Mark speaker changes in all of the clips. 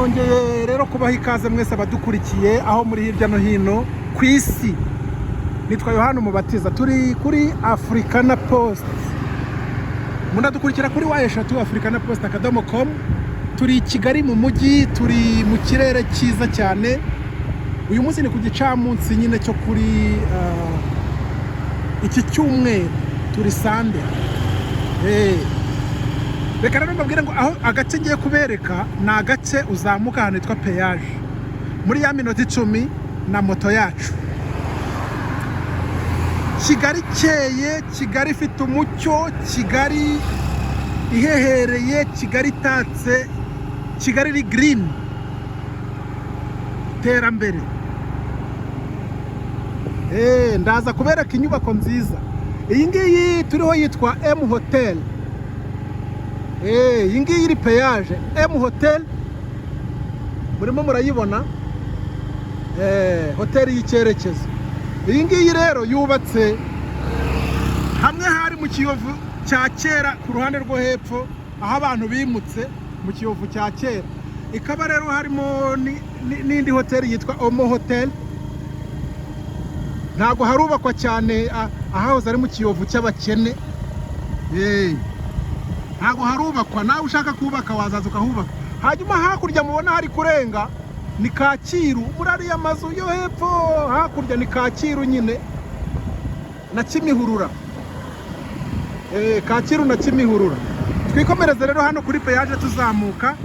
Speaker 1: nongeye rero kubaha ikaze mwese abadukurikiye aho muri hirya no hino ku isi. Nitwa Yohana Umubatiza, turi kuri Africana Post. Munadukurikira kuri eshatu africanapost.com. Turi i Kigali mu mujyi, turi mu kirere cyiza cyane. Uyu munsi ni ku gicamunsi nyine cyo kuri iki cyumweru, turi Sunday. Reka rero mbabwire ngo aho agace ngiye kubereka ni agace uzamuka ahantu hitwa Peyaje, muri ya minota 10 na moto yacu. Kigali cyeye, Kigali ifite umucyo, Kigali ihehereye, Kigali itatse, Kigali iri green, terambere. Ndaza kubereka inyubako nziza. Iyi ngiyi turiho yitwa M Hotel. Iyi ngiyi iri Peyaje, M Hotel. Murimo murayibona? Hotel y'icyerekezo. Iyi ngiyi rero yubatse hamwe hari mu Kiyovu cya kera ku ruhande rwo hepfo, aho abantu bimutse mu Kiyovu cya kera. Ikaba rero harimo n'indi hotel yitwa Omo Hotel. Ntago harubakwa cyane, ahahoze ari mu Kiyovu cy'abakene. Ntago harubakwa, nawe ushaka kubaka wazaza ukahubaka. Hanyuma hakurya mubona hari kurenga ni Kacyiru, muri amazu yo hepfo hakurya ni Kacyiru nyine na Kimihurura. Kacyiru na Kimihurura. Twikomereze rero hano kuri Peyaje tuzamuka.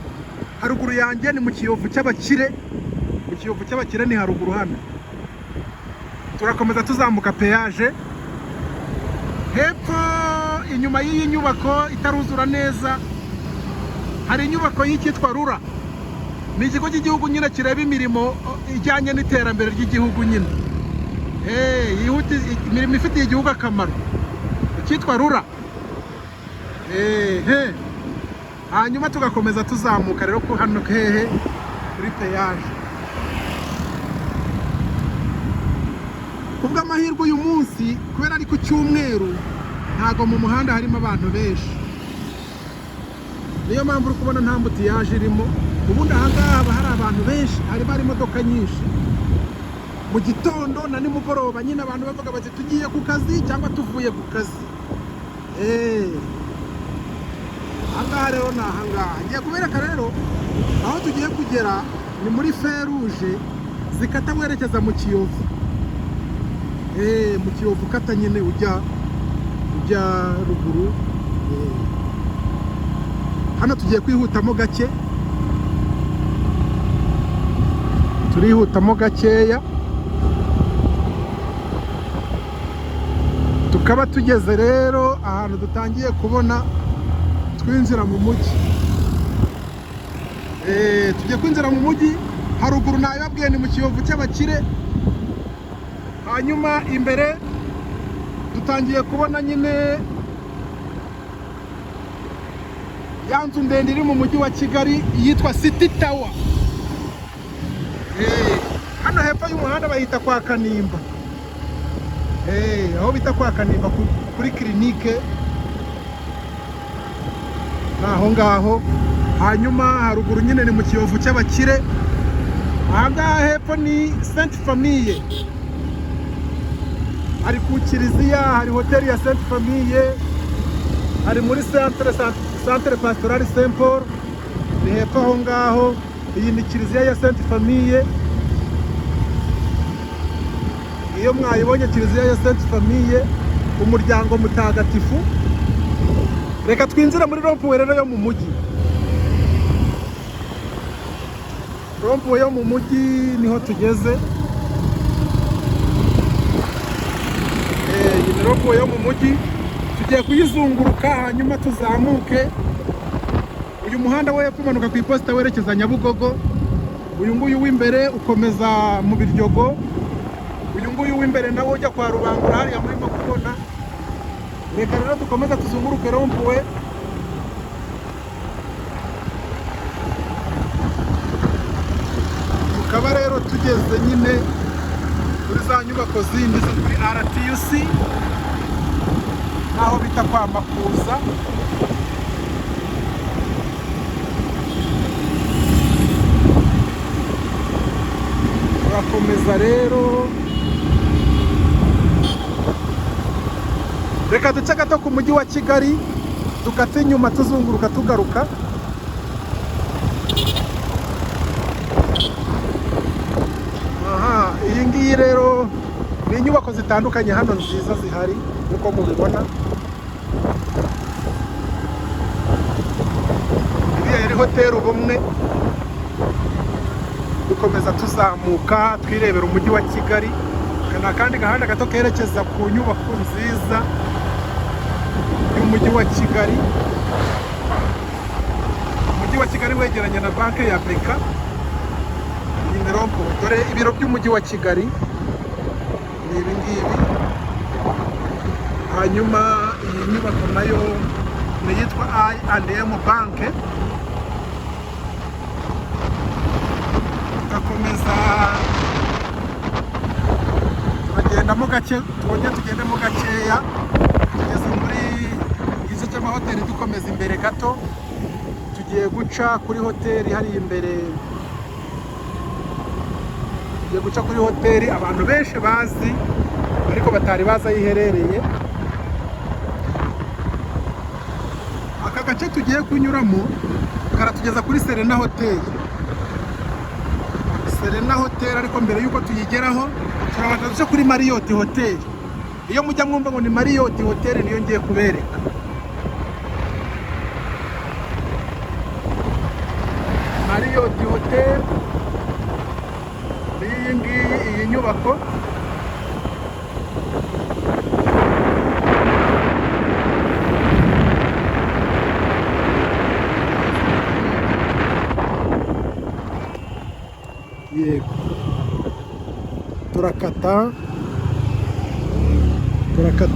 Speaker 1: Haruguru yanjye ni mu Kiyovu cy'abakire. Mu Kiyovu cy'abakire ni haruguru hano. Turakomeza tuzamuka Peyaje. Hepfo inyuma y'iyi nyubako itaruzura neza hari inyubako y'ikitwa Rura. Ni ikigo cy'igihugu nyine kireba imirimo ijyanye n'iterambere ry'igihugu nyine. Imirimo ifitiye igihugu akamaro. Ikitwa Rura. Hanyuma tugakomeza tuzamuka rero ko hano hehe kuri Peyaje. Kubwa amahirwe uyu munsi kubera ari ku cyumweru ntago mu muhanda harimo abantu benshi. Niyo mpamvu uri kubona nta mbutiyaje irimo. Ubundi ahangaha haba hari abantu benshi, hari imodoka nyinshi. Mu gitondo na nimugoroba nyine abantu bavuga bati tugiye ku kazi cyangwa tuvuye ku kazi. Ahangaha rero ni ahangaha. Ngiye kubereka rero aho tugiye kugera ni muri Feruje zikata werekeza mu Kiyovu. Mu Kiyovu kata nyine ujya ruguru. Hano tugiye kwihutamo gake. Turihutamo gakeya. Tukaba tugeze rero ahantu dutangiye kubona twinjira mu mujyi. Tugiye kwinjira mu mujyi. Haruguru nayababwiye ni mu Kiyovu cy'abakire. Hanyuma imbere dutangiye kubona nyine ya nzu ndende iri mu mujyi wa Kigali yitwa City Tower. Hano hepfo y'umuhanda bahita kwa Kanimba. Aho bita kwa Kanimba kuri clinique naho ngaho. Hanyuma haruguru nyine ni mu Kiyovu cy'abakire. Ahangaha hepfo ni Sainte Famille. Hari ku Kiliziya, hari hoteli ya Sainte Famille, hari muri Centre Pastoral Saint Paul, ni hepfo aho ngaho. Iyi ni Kiliziya ya Sainte Famille. Iyo mwayibonye Kiliziya ya Sainte Famille, umuryango mutagatifu. Reka twinjira muri rompuwe rero yo mu mujyi. Rompuwe yo mu mujyi niho tugeze. Rompuwe yo mu mujyi tugiye kuyizunguruka hanyuma tuzamuke. Uyu muhanda we kumanuka ku iposita werekeza Nyabugogo. Uyu nguyu w'imbere ukomeza mu Biryogo. Uyu nguyu w'imbere nawo ujya kwa Rubangura hariya murimo kubona. Reka rero dukomeza tuzunguruke rompuwe. Tukaba rero tugeze nyine kuri za nyubako zindi zo kuri RTUC, aho bita kwa Makuza. tugakomeza rero, reka duce gato ku mujyi wa Kigali, dukate inyuma tuzunguruka tugaruka. Aha, iyi ngiyi rero ni inyubako zitandukanye hano nziza zihari nk'uko mubibona. Iriya yari hoteli Ubumwe. Dukomeza tuzamuka twirebera umujyi wa Kigali. Kana kandi gahanda gato kerekeza ku nyubako nziza y'umujyi wa Kigali. Umujyi wa Kigali wegeranye na banki ya BK. Iyi mirongo dore ibiro by'umujyi wa Kigali ni ibi ngibi. Hanyuma iyi nyubako nayo ni yitwa I&M Bank. Tugakomeza turagendamo gake, tugendemo gakeya tugeze muri igice cy'amahoteli. Dukomeza imbere gato tugiye guca kuri hoteli hari imbere, tugiye guca kuri hoteli abantu benshi bazi ariko batari bazi aho iherereye. Aka gace tugiye kunyuramo karatugeza kuri Serena Hotel. Serena Hotel, ariko mbere yuko tuyigeraho turabanza duce kuri Marriott Hotel. Iyo mujya mwumva ngo ni Marriott Hotel niyo ngiye kubereka. Marriott Hotel iyi ngiyi, iyi nyubako yego. Turakata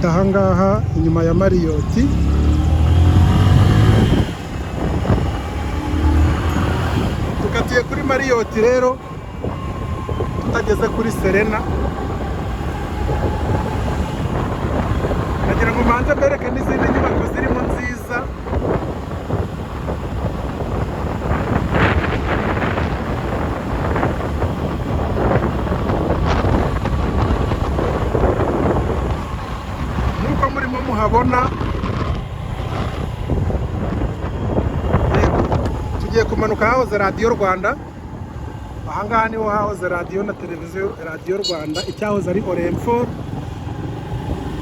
Speaker 1: ahangaha inyuma ya Marriott. Tukatiye kuri Marriott rero tutageze kuri Serena. Nagira ngo manze mbereke n'izindi nyubako zirimo nziza. Muhabona tugiye kumanuka hahoze Radio Rwanda. Ahangaha niho hahoze radio na televiziyo Radio Rwanda, icyahoze ari Orenfor.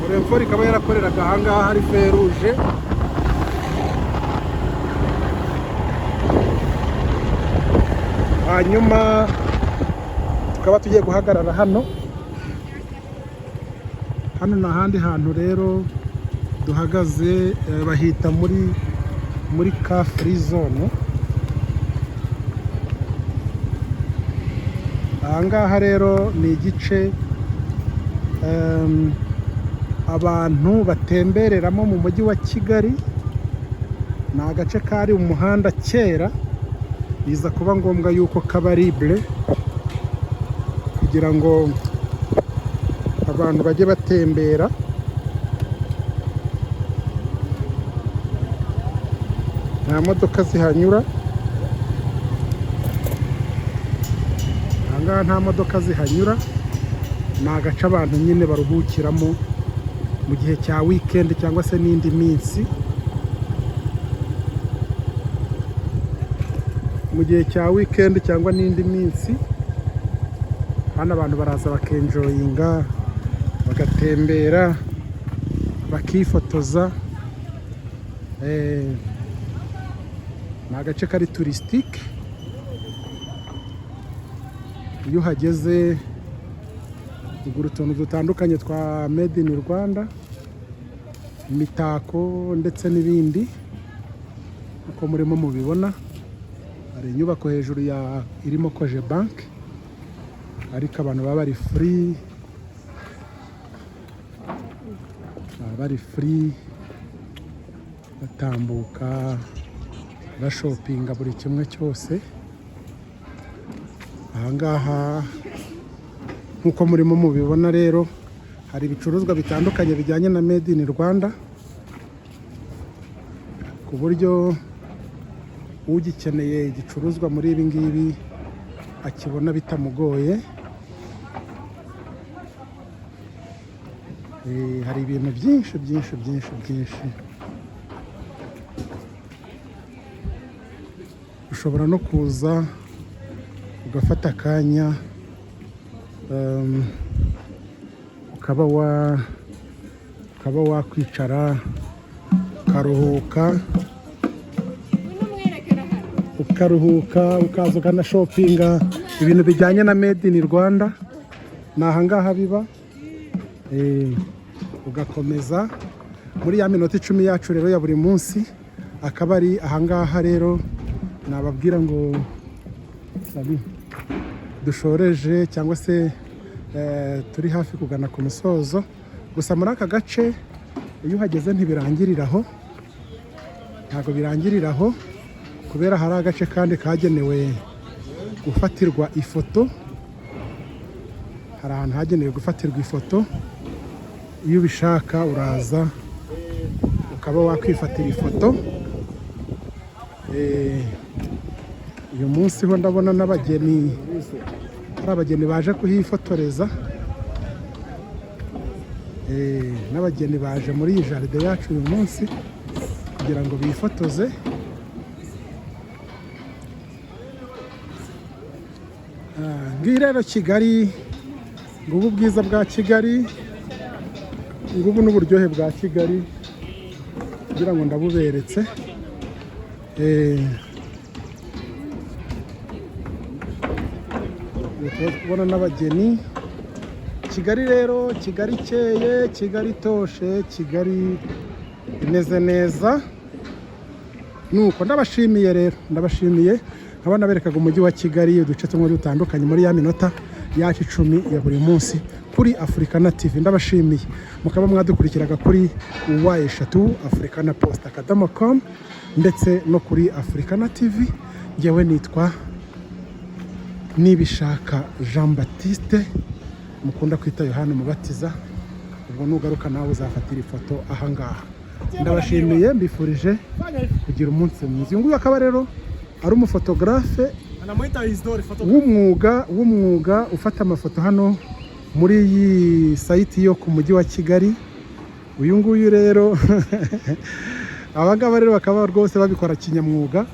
Speaker 1: Orenfor ikaba yarakoreraga ahangaha hari Feruje. Hanyuma tukaba tugiye guhagarara hano ni ahandi hantu rero duhagaze, bahita muri car free zone. Ahangaha rero ni igice abantu batembereramo mu mujyi wa Kigali. Ni agace kari umuhanda kera, biza kuba ngombwa yuko kaba libre kugira ngo abantu bajye batembera. Nta modoka zihanyura, ahangaha nta modoka zihanyura. Ni agace abantu nyine baruhukiramo mu gihe cya weekend cyangwa se n'indi minsi. Mu gihe cya weekend cyangwa n'indi minsi hano abantu baraza bakenjoyinga, bagatembera, bakifotoza. Ni agace kari touristique. Iyo uhageze ugura utuntu dutandukanye twa made in Rwanda, imitako ndetse n'ibindi. Uko murimo mubibona hari inyubako hejuru ya irimo Koje Bank, ariko abantu baba bari free batambuka bashopinga buri kimwe cyose. Ahangaha nk'uko murimo mubibona rero hari ibicuruzwa bitandukanye bijyanye na made in Rwanda, ku buryo ugikeneye igicuruzwa muri ibi ngibi akibona bitamugoye. hari ibintu byinshi ushobora no kuza ugafata akanya ukaba wakwicara ukaruhuka ukaza ukanashopinga ibintu bijyanye na made in Rwanda. Ni ahangaha biba, ugakomeza muri ya minota 10 yacu rero ya buri munsi, akaba ari ahangaha. Rero nababwira ngo dushoreje cyangwa se turi hafi kugana ku musozo. Gusa muri aka gace iyo uhageze ntibirangiriraho, ntabwo birangiriraho, kubera hari agace kandi kagenewe gufatirwa ifoto. Hari ahantu hagenewe gufatirwa ifoto, iyo ubishaka uraza ukaba wakwifatira ifoto. Uyu munsi ho ndabona n'abageni, hari abageni baje kuhifotoreza, n'abageni baje muri iyi jaride yacu uyu munsi kugira ngo bifotoze. Ngiyi rero Kigali, ngubu ubwiza bwa Kigali, ngubu n'uburyohe bwa Kigali kugira ngo ndabuberetse. Kubona n'abageni. Kigali rero, Kigali ikeye, Kigali itoshe, Kigali imeze neza. Nuko ndabashimiye rero, ndabashimiye. Nkaba naberekaga umujyi wa Kigali, uduce tumwe dutandukanye muri ya minota yacu 10 ya buri munsi kuri Africana TV. Ndabashimiye. Mukaba mwadukurikiraga kuri wa3 africanapost.com ndetse no kuri Africana TV. Ngewe nitwa Nibishaka Jean Baptiste, mukunda kwita Yohana Umubatiza. Ubwo nugaruka nawe uzafatira ifoto ahangaha. Ndabashimiye, mbifurije kugira umunsi mwiza. Uyu nguyu akaba rero ari umufotografe w'umwuga ufata amafoto hano muri iyi site yo ku mujyi wa Kigali. Uyu nguyu rero abagabo rero bakaba rwose babikora kinyamwuga,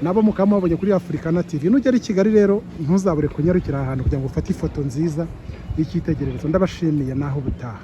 Speaker 1: nabo mukaba mubonye kuri Africana TV. Nugera i Kigali rero ntuzabure kunyarukira ahantu kugira ngo ufate ifoto nziza y'icyitegererezo. Ndabashimiye, naho butaha.